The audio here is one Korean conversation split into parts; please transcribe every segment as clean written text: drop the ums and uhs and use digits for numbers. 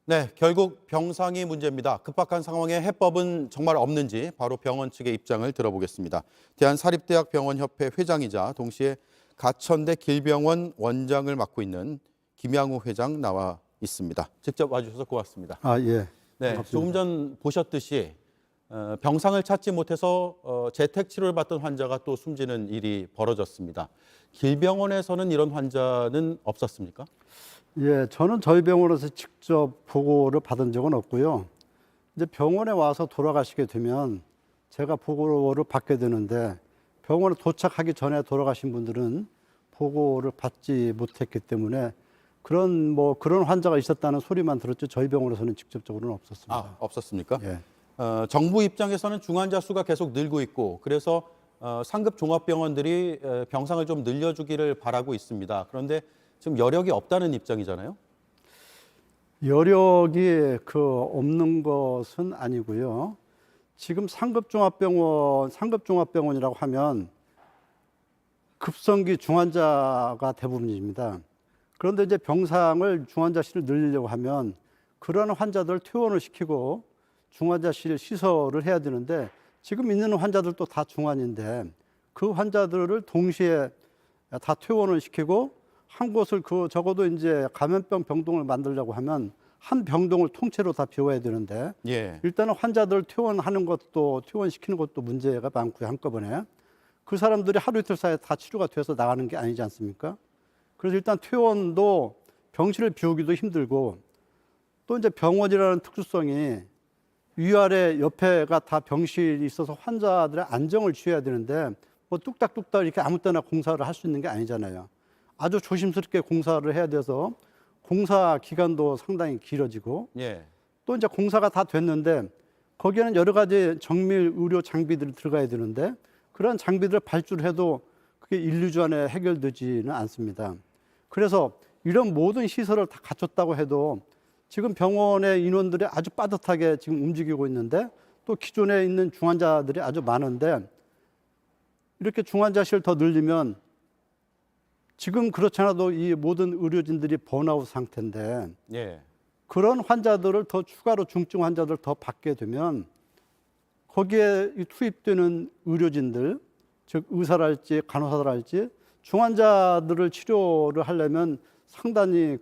네, 결국 병상이 문제입니다. 급박한 상황에 해법은 정말 없는지 바로 병원 측의 입장을 들어보겠습니다. 대한사립대학병원협회 회장이자 동시에 가천대 길병원 원장을 맡고 있는 김양우 회장 나와 있습니다. 직접 와주셔서 고맙습니다. 예. 네, 반갑습니다. 조금 전 보셨듯이 병상을 찾지 못해서 재택 치료를 받던 환자가 또 숨지는 일이 벌어졌습니다. 길병원에서는 이런 환자는 없었습니까? 예, 저는 저희 병원에서 직접 보고를 받은 적은 없고요. 이제 병원에 와서 돌아가시게 되면 제가 보고를 받게 되는데 병원에 도착하기 전에 돌아가신 분들은 보고를 받지 못했기 때문에 그런 환자가 있었다는 소리만 들었죠. 저희 병원에서는 직접적으로는 없었습니다. 없었습니까? 예. 정부 입장에서는 중환자 수가 계속 늘고 있고 그래서 상급 종합병원들이 병상을 좀 늘려주기를 바라고 있습니다. 그런데 지금 여력이 없다는 입장이잖아요. 여력이 없는 것은 아니고요. 지금 상급종합병원이라고 하면 급성기 중환자가 대부분입니다. 그런데 이제 병상을 중환자실을 늘리려고 하면 그런 환자들 퇴원을 시키고 중환자실 시설을 해야 되는데 지금 있는 환자들도 다 중환인데 그 환자들을 동시에 다 퇴원을 시키고 한 곳을 적어도 이제 감염병 병동을 만들려고 하면 한 병동을 통째로 다 비워야 되는데 예. 일단은 환자들 퇴원시키는 것도 문제가 많고요. 한꺼번에 그 사람들이 하루 이틀 사이에 다 치료가 돼서 나가는 게 아니지 않습니까? 그래서 일단 퇴원도 병실을 비우기도 힘들고 또 이제 병원이라는 특수성이 위아래 옆에가 다 병실이 있어서 환자들의 안정을 취해야 되는데 뭐 뚝딱뚝딱 이렇게 아무 때나 공사를 할 수 있는 게 아니잖아요. 아주 조심스럽게 공사를 해야 돼서 공사 기간도 상당히 길어지고 예. 또 이제 공사가 다 됐는데 거기에는 여러 가지 정밀 의료 장비들이 들어가야 되는데 그런 장비들을 발주해도 그게 1, 2주 안에 해결되지는 않습니다. 그래서 이런 모든 시설을 다 갖췄다고 해도 지금 병원의 인원들이 아주 빠듯하게 지금 움직이고 있는데 또 기존에 있는 중환자들이 아주 많은데 이렇게 중환자실 더 늘리면 지금 그렇지 않아도 이 모든 의료진들이 번아웃 상태인데 예. 그런 환자들을 더 추가로 중증 환자들 더 받게 되면 거기에 투입되는 의료진들, 즉 의사랄지 간호사랄지 중환자들을 치료를 하려면 상당히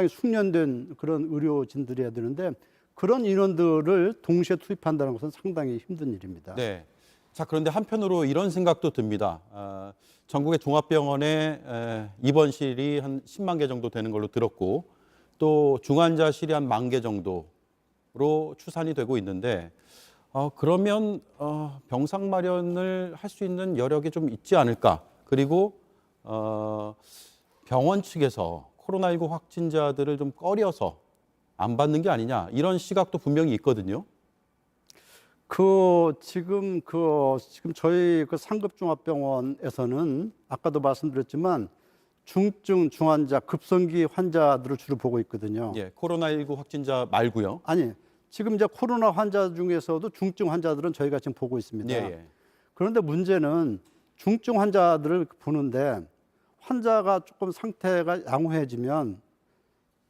숙련된 그런 의료진들이어야 되는데 그런 인원들을 동시에 투입한다는 것은 상당히 힘든 일입니다. 네. 자, 그런데 한편으로 이런 생각도 듭니다. 전국의 종합병원에 입원실이 한 10만 개 정도 되는 걸로 들었고 또 중환자실이 한 1만 개 정도로 추산이 되고 있는데 그러면 병상 마련을 할 수 있는 여력이 좀 있지 않을까? 그리고 병원 측에서 코로나19 확진자들을 좀 꺼려서 안 받는 게 아니냐 이런 시각도 분명히 있거든요. 지금 저희 상급종합병원에서는 아까도 말씀드렸지만 중증 중환자, 급성기 환자들을 주로 보고 있거든요. 예, 코로나19 확진자 말고요. 아니, 지금 이제 코로나 환자 중에서도 중증 환자들은 저희가 지금 보고 있습니다. 예, 예. 그런데 문제는 중증 환자들을 보는데 환자가 조금 상태가 양호해지면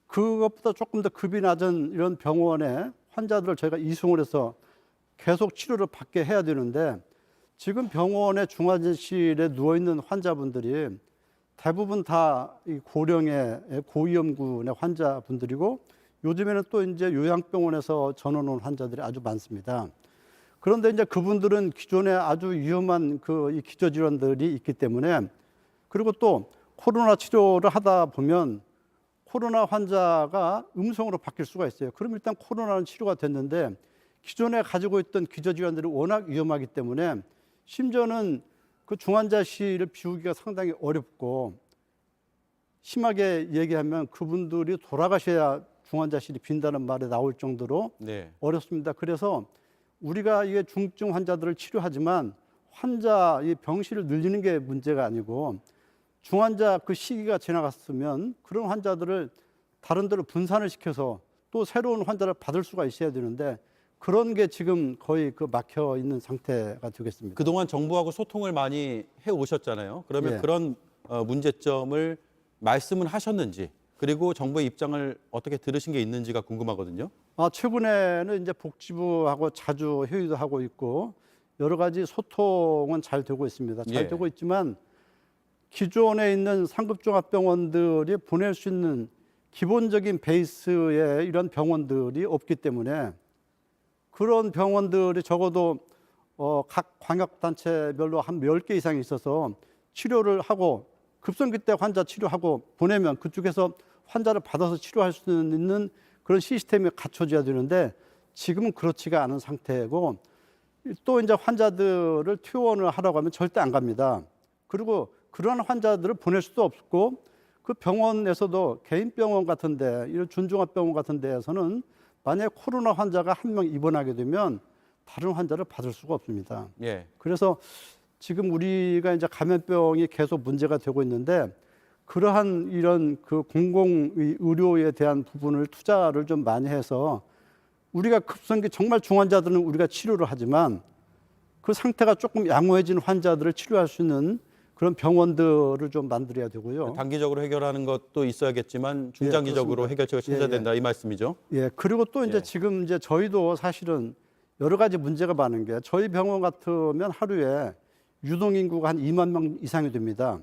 그것보다 조금 더 급이 낮은 이런 병원에 환자들을 저희가 이송을 해서 계속 치료를 받게 해야 되는데 지금 병원의 중환자실에 누워있는 환자분들이 대부분 다 이 고령의 고위험군의 환자분들이고 요즘에는 또 이제 요양병원에서 전원 온 환자들이 아주 많습니다. 그런데 이제 그분들은 기존에 아주 위험한 이 기저질환들이 있기 때문에 그리고 또 코로나 치료를 하다 보면 코로나 환자가 음성으로 바뀔 수가 있어요. 그럼 일단 코로나는 치료가 됐는데 기존에 가지고 있던 기저질환들이 워낙 위험하기 때문에 심지어는 그 중환자실을 비우기가 상당히 어렵고 심하게 얘기하면 그분들이 돌아가셔야 중환자실이 빈다는 말이 나올 정도로 네. 어렵습니다. 그래서 우리가 이게 중증 환자들을 치료하지만 이 병실을 늘리는 게 문제가 아니고 중환자 그 시기가 지나갔으면 그런 환자들을 다른 데로 분산을 시켜서 또 새로운 환자를 받을 수가 있어야 되는데 그런 게 지금 거의 막혀 있는 상태가 되겠습니다. 그동안 정부하고 소통을 많이 해 오셨잖아요. 그러면 예. 그런 문제점을 말씀은 하셨는지 그리고 정부의 입장을 어떻게 들으신 게 있는지가 궁금하거든요. 최근에는 이제 복지부하고 자주 회의도 하고 있고 여러 가지 소통은 잘 되고 있습니다. 잘 예. 되고 있지만 기존에 있는 상급종합병원들이 보낼 수 있는 기본적인 베이스의 이런 병원들이 없기 때문에 그런 병원들이 적어도 각 광역단체별로 한 10개 이상 있어서 치료를 하고 급성기 때 환자 치료하고 보내면 그쪽에서 환자를 받아서 치료할 수 있는 그런 시스템이 갖춰져야 되는데 지금은 그렇지가 않은 상태고 또 이제 환자들을 퇴원을 하라고 하면 절대 안 갑니다. 그리고 그러한 환자들을 보낼 수도 없고 그 병원에서도 개인 병원 같은데 이런 준종합병원 같은 데에서는 만약에 코로나 환자가 한 명 입원하게 되면 다른 환자를 받을 수가 없습니다. 예. 그래서 지금 우리가 이제 감염병이 계속 문제가 되고 있는데 그러한 이런 그 공공 의료에 대한 부분을 투자를 좀 많이 해서 우리가 급성기 정말 중환자들은 우리가 치료를 하지만 그 상태가 조금 양호해진 환자들을 치료할 수 있는 그런 병원들을 좀 만들어야 되고요. 단기적으로 해결하는 것도 있어야겠지만 중장기적으로 해결책을 찾아야 된다 이 말씀이죠. 예, 그리고 또 이제 예. 지금 이제 저희도 사실은 여러 가지 문제가 많은 게 저희 병원 같으면 하루에 유동 인구가 한 2만 명 이상이 됩니다.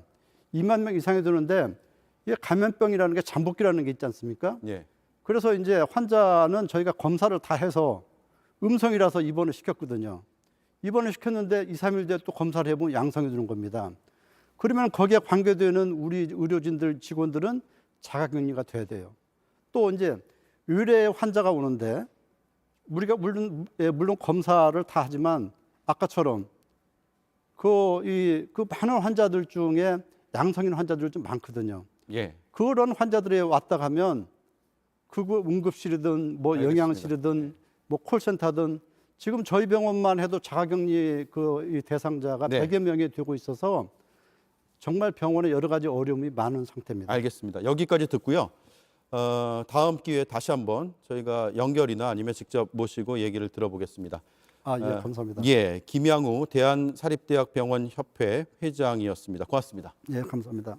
2만 명 이상이 되는데 이게 감염병이라는 게 잠복기라는 게 있지 않습니까? 예. 그래서 이제 환자는 저희가 검사를 다 해서 음성이라서 입원을 시켰거든요. 입원을 시켰는데 2, 3일 뒤에 또 검사를 해보면 양성이 되는 겁니다. 그러면 거기에 관계되는 우리 의료진들, 직원들은 자가격리가 돼야 돼요. 또 이제 의뢰 환자가 오는데 우리가 물론 검사를 다 하지만 아까처럼 그 많은 환자들 중에 양성인 환자들이 좀 많거든요. 예. 그런 환자들이 왔다 가면 그거 응급실이든 뭐 알겠습니다. 영양실이든 뭐 콜센터든 지금 저희 병원만 해도 자가격리 이 대상자가 네. 100여 명이 되고 있어서 정말 병원에 여러 가지 어려움이 많은 상태입니다. 알겠습니다. 여기까지 듣고요. 다음 기회에 다시 한번 저희가 연결이나 아니면 직접 모시고 얘기를 들어보겠습니다. 예, 감사합니다. 예, 김양우 대한사립대학병원협회 회장이었습니다. 고맙습니다. 예, 감사합니다.